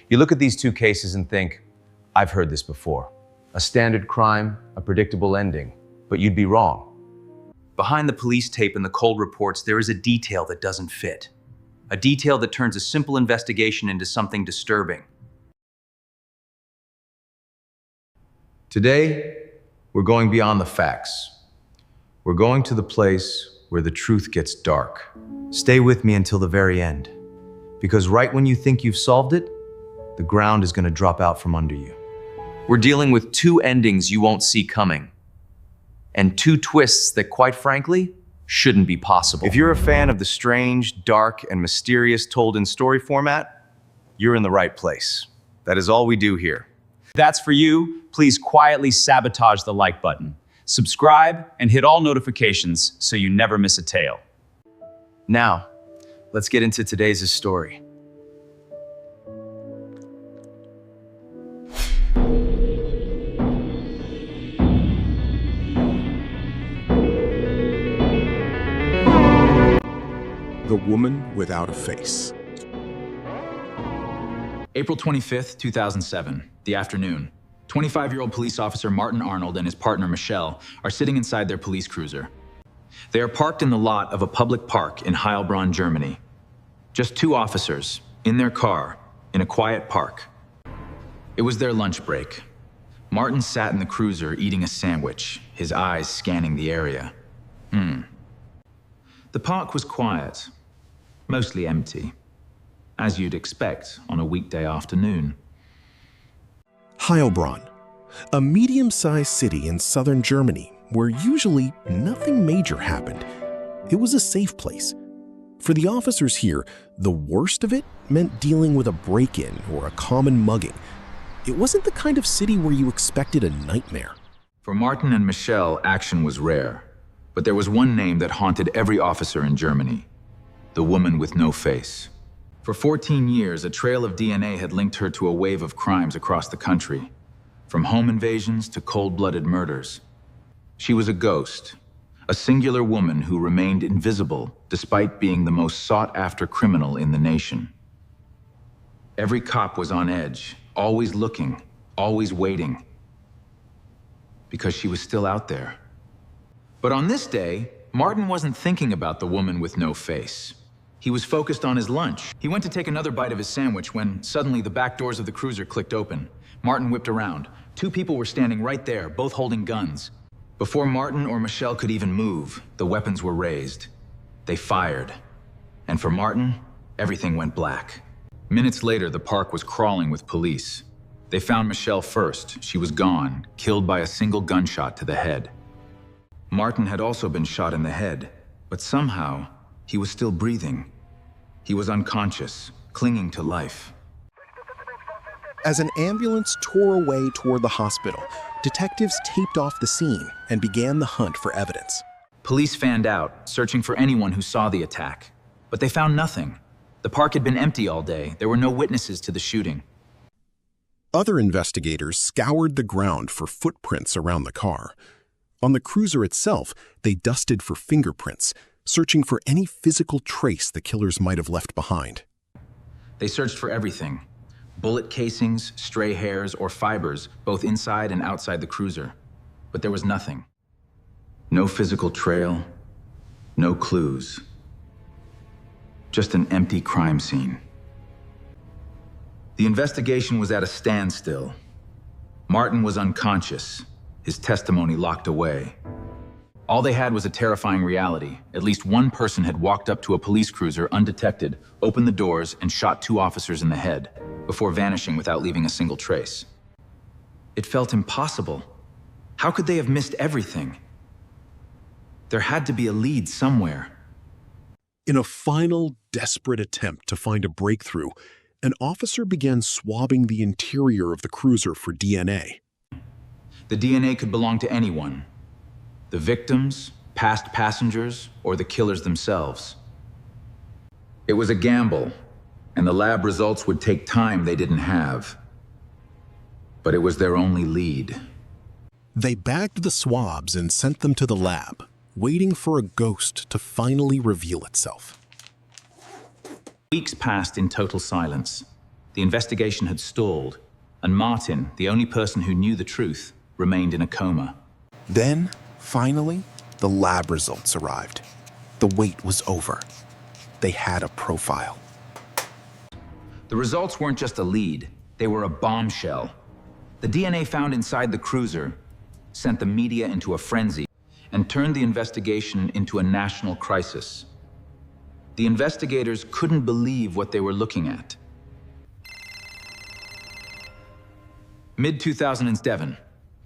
You look at these two cases and think, I've heard this before. A standard crime, a predictable ending. But you'd be wrong. Behind the police tape and the cold reports, there is a detail that doesn't fit. A detail that turns a simple investigation into something disturbing. Today, we're going beyond the facts. We're going to the place where the truth gets dark. Stay with me until the very end, because right when you think you've solved it, the ground is going to drop out from under you. We're dealing with two endings you won't see coming, and two twists that, quite frankly, shouldn't be possible. If you're a fan of the strange, dark, and mysterious told in story format, you're in the right place. That is all we do here. That's for you. Please quietly sabotage the like button. Subscribe and hit all notifications so you never miss a tale. Now, let's get into today's story. The Woman Without a Face. April 25th, 2007, the afternoon. 25-year-old police officer Martin Arnold and his partner Michelle are sitting inside their police cruiser. They are parked in the lot of a public park in Heilbronn, Germany. Just two officers, in their car, in a quiet park. It was their lunch break. Martin sat in the cruiser eating a sandwich, his eyes scanning the area. The park was quiet, mostly empty, as you'd expect on a weekday afternoon. Heilbronn, a medium-sized city in southern Germany where usually nothing major happened. It was a safe place. For the officers here, the worst of it meant dealing with a break-in or a common mugging. It wasn't the kind of city where you expected a nightmare. For Martin and Michelle, action was rare. But there was one name that haunted every officer in Germany: the woman with no face. For 14 years, a trail of DNA had linked her to a wave of crimes across the country, from home invasions to cold-blooded murders. She was a ghost, a singular woman who remained invisible despite being the most sought-after criminal in the nation. Every cop was on edge, always looking, always waiting, because she was still out there. But on this day, Martin wasn't thinking about the woman with no face. He was focused on his lunch. He went to take another bite of his sandwich when suddenly the back doors of the cruiser clicked open. Martin whipped around. Two people were standing right there, both holding guns. Before Martin or Michelle could even move, the weapons were raised. They fired. And for Martin, everything went black. Minutes later, the park was crawling with police. They found Michelle first. She was gone, killed by a single gunshot to the head. Martin had also been shot in the head, but somehow he was still breathing. He was unconscious, clinging to life. As an ambulance tore away toward the hospital, detectives taped off the scene and began the hunt for evidence. Police fanned out, searching for anyone who saw the attack, but they found nothing. The park had been empty all day. There were no witnesses to the shooting. Other investigators scoured the ground for footprints around the car. On the cruiser itself, they dusted for fingerprints, searching for any physical trace the killers might have left behind. They searched for everything: bullet casings, stray hairs, or fibers, both inside and outside the cruiser. But there was nothing. No physical trail, no clues. Just an empty crime scene. The investigation was at a standstill. Martin was unconscious, his testimony locked away. All they had was a terrifying reality. At least one person had walked up to a police cruiser undetected, opened the doors, and shot two officers in the head, before vanishing without leaving a single trace. It felt impossible. How could they have missed everything? There had to be a lead somewhere. In a final, desperate attempt to find a breakthrough, an officer began swabbing the interior of the cruiser for DNA. The DNA could belong to anyone. The victims, past passengers, or the killers themselves. It was a gamble, and the lab results would take time they didn't have. But it was their only lead. They bagged the swabs and sent them to the lab, waiting for a ghost to finally reveal itself. Weeks passed in total silence. The investigation had stalled, and Martin, the only person who knew the truth, remained in a coma. Then, finally, the lab results arrived. The wait was over. They had a profile. The results weren't just a lead, they were a bombshell. The DNA found inside the cruiser sent the media into a frenzy and turned the investigation into a national crisis. The investigators couldn't believe what they were looking at. Mid-2007,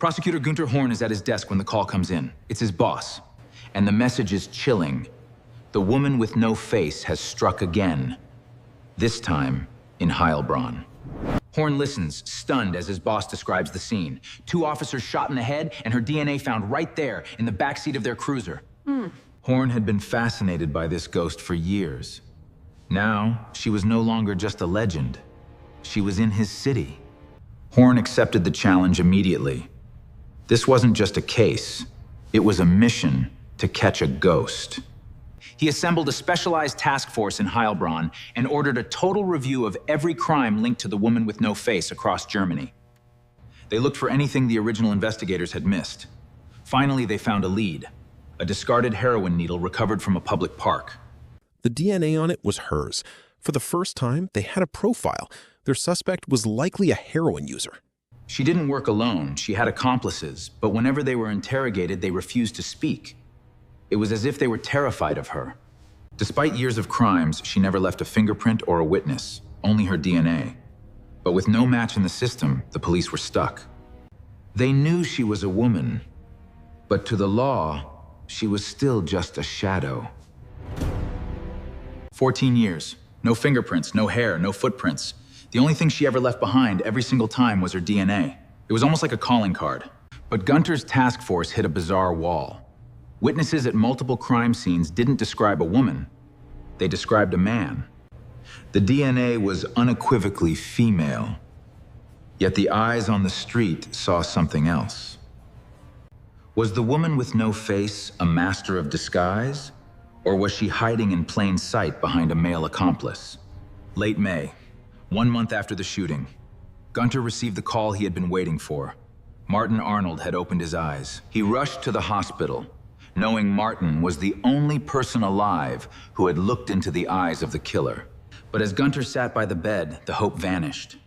Prosecutor Günther Horn is at his desk when the call comes in. It's his boss, and the message is chilling. The woman with no face has struck again, this time in Heilbronn. Horn listens, stunned, as his boss describes the scene. 2 officers shot in the head, and her DNA found right there in the backseat of their cruiser. Horn had been fascinated by this ghost for years. Now, she was no longer just a legend. She was in his city. Horn accepted the challenge immediately. This wasn't just a case. It was a mission to catch a ghost. He assembled a specialized task force in Heilbronn and ordered a total review of every crime linked to the woman with no face across Germany. They looked for anything the original investigators had missed. Finally, they found a lead, a discarded heroin needle recovered from a public park. The DNA on it was hers. For the first time, they had a profile. Their suspect was likely a heroin user. She didn't work alone. She had accomplices, but whenever they were interrogated, they refused to speak. It was as if they were terrified of her. Despite years of crimes, she never left a fingerprint or a witness, only her DNA. But with no match in the system, the police were stuck. They knew she was a woman, but to the law, she was still just a shadow. 14 years, no fingerprints, no hair, no footprints. The only thing she ever left behind every single time was her DNA. It was almost like a calling card. But Gunter's task force hit a bizarre wall. Witnesses at multiple crime scenes didn't describe a woman. They described a man. The DNA was unequivocally female. Yet the eyes on the street saw something else. Was the woman with no face a master of disguise? Or was she hiding in plain sight behind a male accomplice? Late May, 1 month after the shooting, Gunter received the call he had been waiting for. Martin Arnold had opened his eyes. He rushed to the hospital, knowing Martin was the only person alive who had looked into the eyes of the killer. But as Gunter sat by the bed, the hope vanished.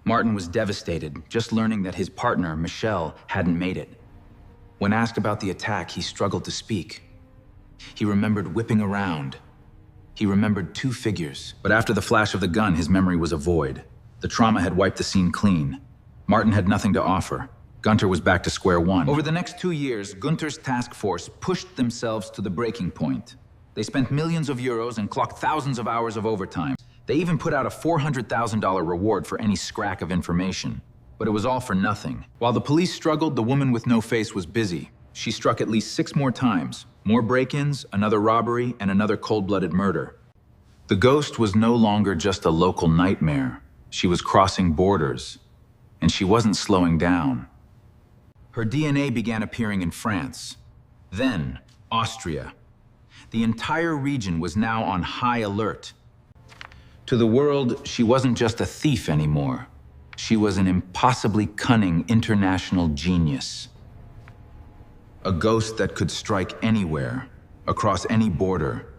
Martin was devastated, just learning that his partner, Michelle, hadn't made it. When asked about the attack, he struggled to speak. He remembered whipping around. He remembered 2 figures, but after the flash of the gun, his memory was a void. The trauma had wiped the scene clean. Martin had nothing to offer. Gunter was back to square one. Over the next 2 years, Gunter's task force pushed themselves to the breaking point. They spent millions of euros and clocked thousands of hours of overtime. They even put out a $400,000 reward for any scrap of information. But it was all for nothing. While the police struggled, the woman with no face was busy. She struck at least 6 more times. More break-ins, another robbery, and another cold-blooded murder. The ghost was no longer just a local nightmare. She was crossing borders, and she wasn't slowing down. Her DNA began appearing in France, then Austria. The entire region was now on high alert. To the world, she wasn't just a thief anymore. She was an impossibly cunning international genius. A ghost that could strike anywhere, across any border,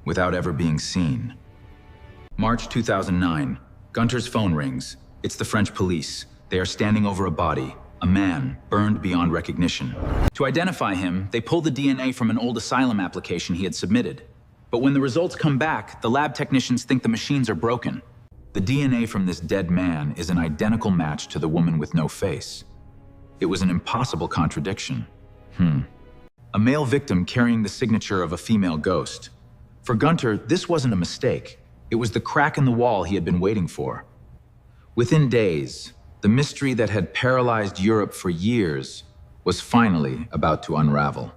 without ever being seen. March 2009, Gunter's phone rings. It's the French police. They are standing over a body, a man burned beyond recognition. To identify him, they pull the DNA from an old asylum application he had submitted. But when the results come back, the lab technicians think the machines are broken. The DNA from this dead man is an identical match to the woman with no face. It was an impossible contradiction. A male victim carrying the signature of a female ghost. For Gunter, this wasn't a mistake. It was the crack in the wall he had been waiting for. Within days, the mystery that had paralyzed Europe for years was finally about to unravel.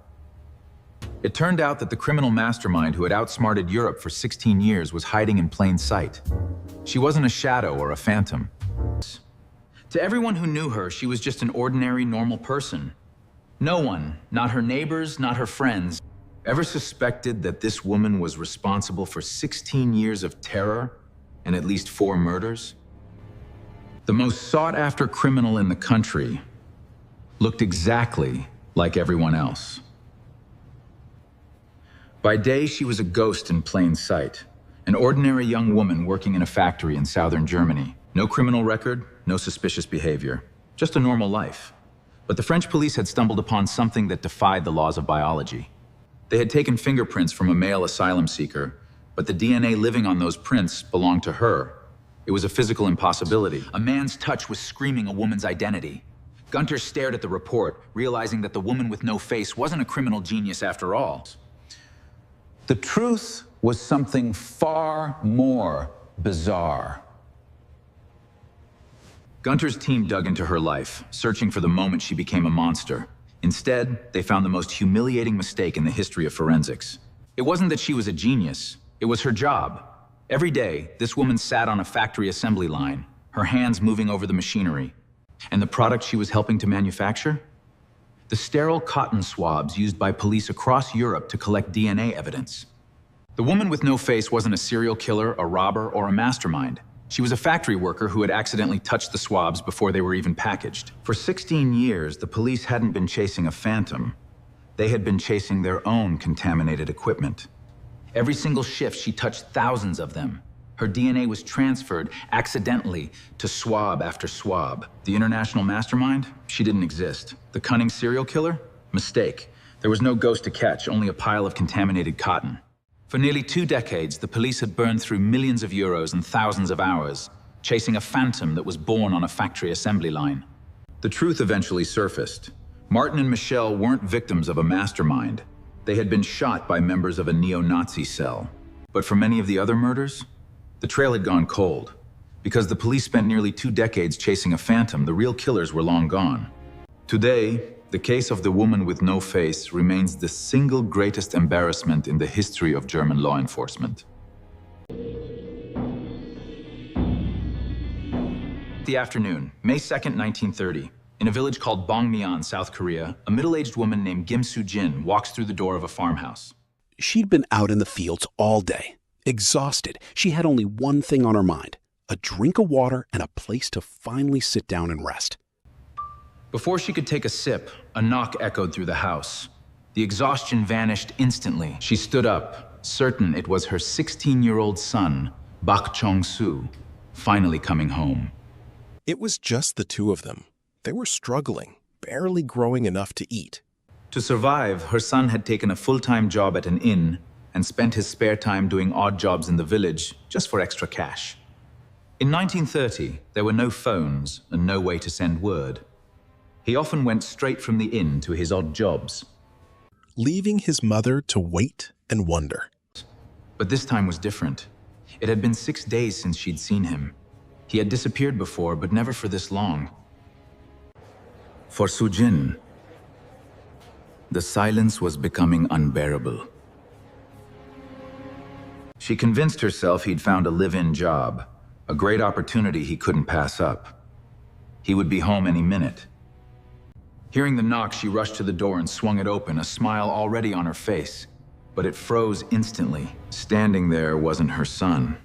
It turned out that the criminal mastermind who had outsmarted Europe for 16 years was hiding in plain sight. She wasn't a shadow or a phantom. To everyone who knew her, she was just an ordinary, normal person. No one, not her neighbors, not her friends, ever suspected that this woman was responsible for 16 years of terror and at least 4 murders. The most sought-after criminal in the country looked exactly like everyone else. By day, she was a ghost in plain sight. An ordinary young woman working in a factory in southern Germany. No criminal record, no suspicious behavior. Just a normal life. But the French police had stumbled upon something that defied the laws of biology. They had taken fingerprints from a male asylum seeker, but the DNA living on those prints belonged to her. It was a physical impossibility. A man's touch was screaming a woman's identity. Gunter stared at the report, realizing that the woman with no face wasn't a criminal genius after all. The truth was something far more bizarre. Gunter's team dug into her life, searching for the moment she became a monster. Instead, they found the most humiliating mistake in the history of forensics. It wasn't that she was a genius, it was her job. Every day, this woman sat on a factory assembly line, her hands moving over the machinery. And the product she was helping to manufacture? The sterile cotton swabs used by police across Europe to collect DNA evidence. The woman with no face wasn't a serial killer, a robber, or a mastermind. She was a factory worker who had accidentally touched the swabs before they were even packaged. For 16 years, the police hadn't been chasing a phantom. They had been chasing their own contaminated equipment. Every single shift, she touched thousands of them. Her DNA was transferred accidentally to swab after swab. The international mastermind? She didn't exist. The cunning serial killer? Mistake. There was no ghost to catch, only a pile of contaminated cotton. For nearly 2 decades, the police had burned through millions of euros and thousands of hours, chasing a phantom that was born on a factory assembly line. The truth eventually surfaced. Martin and Michelle weren't victims of a mastermind. They had been shot by members of a neo-Nazi cell. But for many of the other murders, the trail had gone cold. Because the police spent nearly 2 decades chasing a phantom, the real killers were long gone. Today, the case of the woman with no face remains the single greatest embarrassment in the history of German law enforcement. The afternoon, May 2nd, 1930, in a village called Bongmyeon, South Korea, a middle-aged woman named Kim Soo-jin walks through the door of a farmhouse. She'd been out in the fields all day, exhausted. She had only one thing on her mind: a drink of water and a place to finally sit down and rest. Before she could take a sip, a knock echoed through the house. The exhaustion vanished instantly. She stood up, certain it was her 16-year-old son, Bak Chong-soo, finally coming home. It was just the two of them. They were struggling, barely growing enough to eat. To survive, her son had taken a full-time job at an inn and spent his spare time doing odd jobs in the village just for extra cash. In 1930, there were no phones and no way to send word. He often went straight from the inn to his odd jobs. Leaving his mother to wait and wonder. But this time was different. It had been 6 days since she'd seen him. He had disappeared before, but never for this long. For Soo-jin, the silence was becoming unbearable. She convinced herself he'd found a live-in job, a great opportunity he couldn't pass up. He would be home any minute. Hearing the knock, she rushed to the door and swung it open, a smile already on her face. But it froze instantly. Standing there wasn't her son.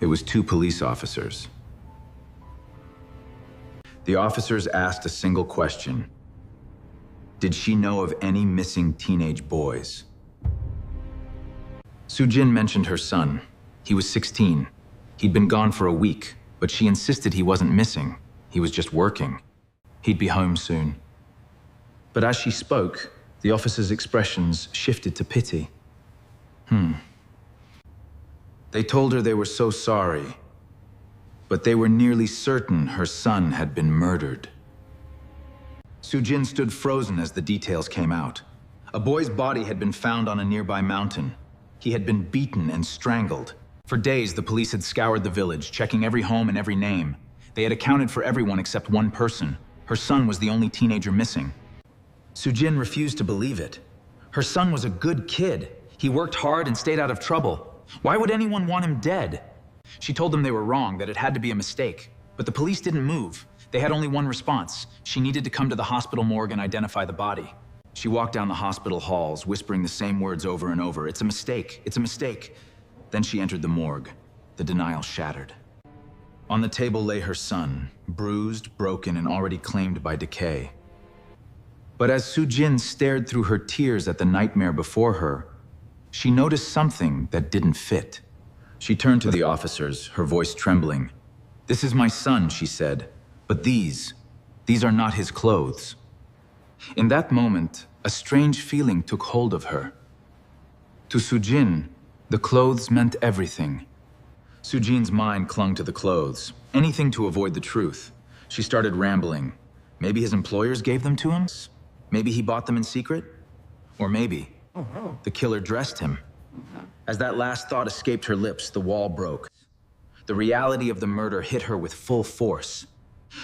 It was 2 police officers. The officers asked a single question. Did she know of any missing teenage boys? Soo-jin mentioned her son. He was 16. He'd been gone for a week, but she insisted he wasn't missing. He was just working. He'd be home soon. But as she spoke, the officer's expressions shifted to pity. They told her they were so sorry, but they were nearly certain her son had been murdered. Soo-jin stood frozen as the details came out. A boy's body had been found on a nearby mountain. He had been beaten and strangled. For days, the police had scoured the village, checking every home and every name. They had accounted for everyone except one person. Her son was the only teenager missing. Soo-jin refused to believe it. Her son was a good kid. He worked hard and stayed out of trouble. Why would anyone want him dead? She told them they were wrong, that it had to be a mistake. But the police didn't move. They had only one response. She needed to come to the hospital morgue and identify the body. She walked down the hospital halls, whispering the same words over and over. It's a mistake. It's a mistake. Then she entered the morgue. The denial shattered. On the table lay her son, bruised, broken, and already claimed by decay. But as Sujin stared through her tears at the nightmare before her, she noticed something that didn't fit. She turned to the officers, her voice trembling. "This is my son," she said, "but these are not his clothes." In that moment, a strange feeling took hold of her. To Sujin, the clothes meant everything. Sujin's mind clung to the clothes, anything to avoid the truth. She started rambling. Maybe his employers gave them to him? Maybe he bought them in secret? Or maybe the killer dressed him. As that last thought escaped her lips, the wall broke. The reality of the murder hit her with full force.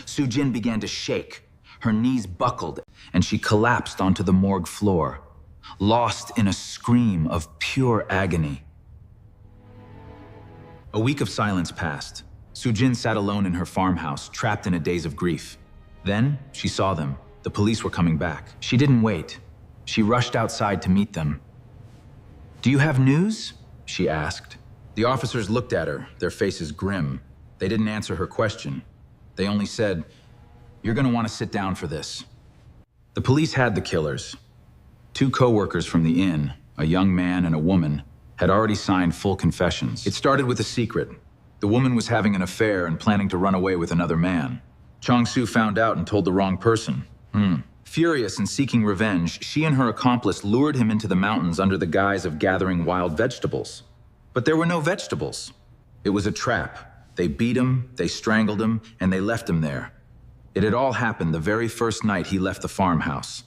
Sujin began to shake. Her knees buckled, and she collapsed onto the morgue floor, lost in a scream of pure agony. A week of silence passed. Sujin sat alone in her farmhouse, trapped in a daze of grief. Then she saw them. The police were coming back. She didn't wait. She rushed outside to meet them. "Do you have news?" she asked. The officers looked at her, their faces grim. They didn't answer her question. They only said, "You're going to want to sit down for this." The police had the killers. 2 co-workers from the inn, a young man and a woman, had already signed full confessions. It started with a secret. The woman was having an affair and planning to run away with another man. Chong-Su found out and told the wrong person. Furious and seeking revenge, she and her accomplice lured him into the mountains under the guise of gathering wild vegetables. But there were no vegetables. It was a trap. They beat him, they strangled him, and they left him there. It had all happened the very first night he left the farmhouse.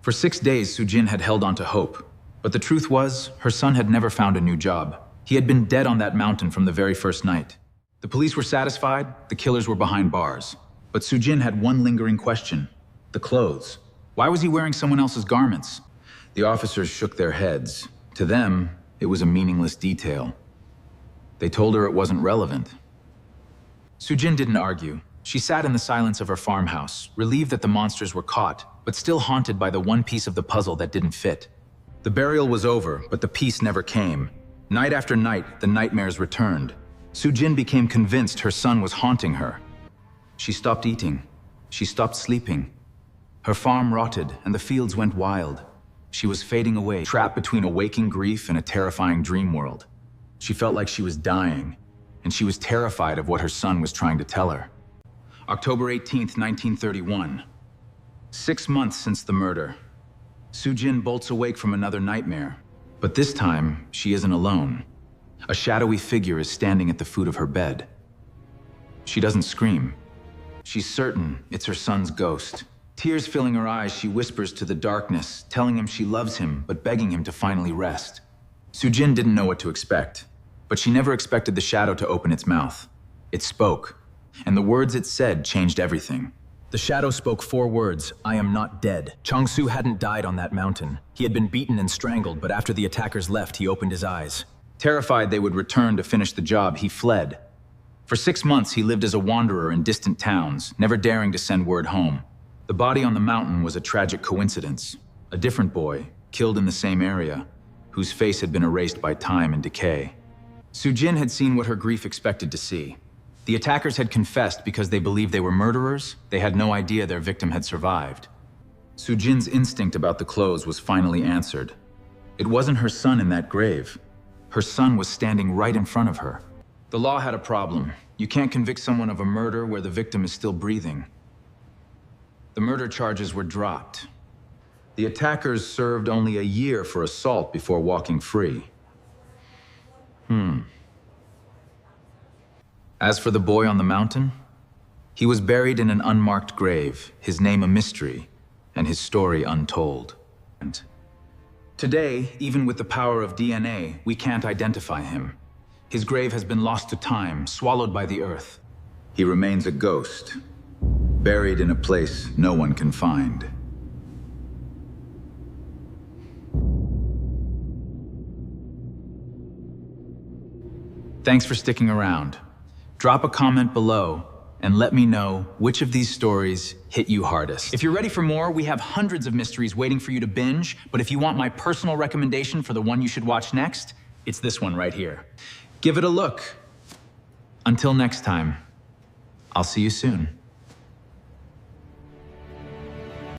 For 6 days, Sujin had held on to hope. But the truth was, her son had never found a new job. He had been dead on that mountain from the very first night. The police were satisfied, the killers were behind bars. But Sujin had one lingering question. The clothes. Why was he wearing someone else's garments? The officers shook their heads. To them, it was a meaningless detail. They told her it wasn't relevant. Sujin didn't argue. She sat in the silence of her farmhouse, relieved that the monsters were caught, but still haunted by the one piece of the puzzle that didn't fit. The burial was over, but the piece never came. Night after night, the nightmares returned. Sujin became convinced her son was haunting her. She stopped eating. She stopped sleeping. Her farm rotted, and the fields went wild. She was fading away, trapped between a waking grief and a terrifying dream world. She felt like she was dying, and she was terrified of what her son was trying to tell her. October 18th, 1931. 6 months since the murder. Sujin bolts awake from another nightmare, but this time she isn't alone. A shadowy figure is standing at the foot of her bed. She doesn't scream. She's certain it's her son's ghost. Tears filling her eyes, she whispers to the darkness, telling him she loves him, but begging him to finally rest. Sujin didn't know what to expect, but she never expected the shadow to open its mouth. It spoke, and the words it said changed everything. The shadow spoke 4 words: "I am not dead." Chong-Su hadn't died on that mountain. He had been beaten and strangled, but after the attackers left, he opened his eyes. Terrified they would return to finish the job, he fled. For 6 months, he lived as a wanderer in distant towns, never daring to send word home. The body on the mountain was a tragic coincidence. A different boy, killed in the same area, whose face had been erased by time and decay. Sujin had seen what her grief expected to see. The attackers had confessed because they believed they were murderers. They had no idea their victim had survived. Sujin's instinct about the clothes was finally answered. It wasn't her son in that grave. Her son was standing right in front of her. The law had a problem. You can't convict someone of a murder where the victim is still breathing. The murder charges were dropped. The attackers served only a year for assault before walking free. As for the boy on the mountain, he was buried in an unmarked grave, his name a mystery, and his story untold. And today, even with the power of DNA, we can't identify him. His grave has been lost to time, swallowed by the earth. He remains a ghost, buried in a place no one can find. Thanks for sticking around. Drop a comment below and let me know which of these stories hit you hardest. If you're ready for more, we have hundreds of mysteries waiting for you to binge, but if you want my personal recommendation for the one you should watch next, it's this one right here. Give it a look. Until next time, I'll see you soon.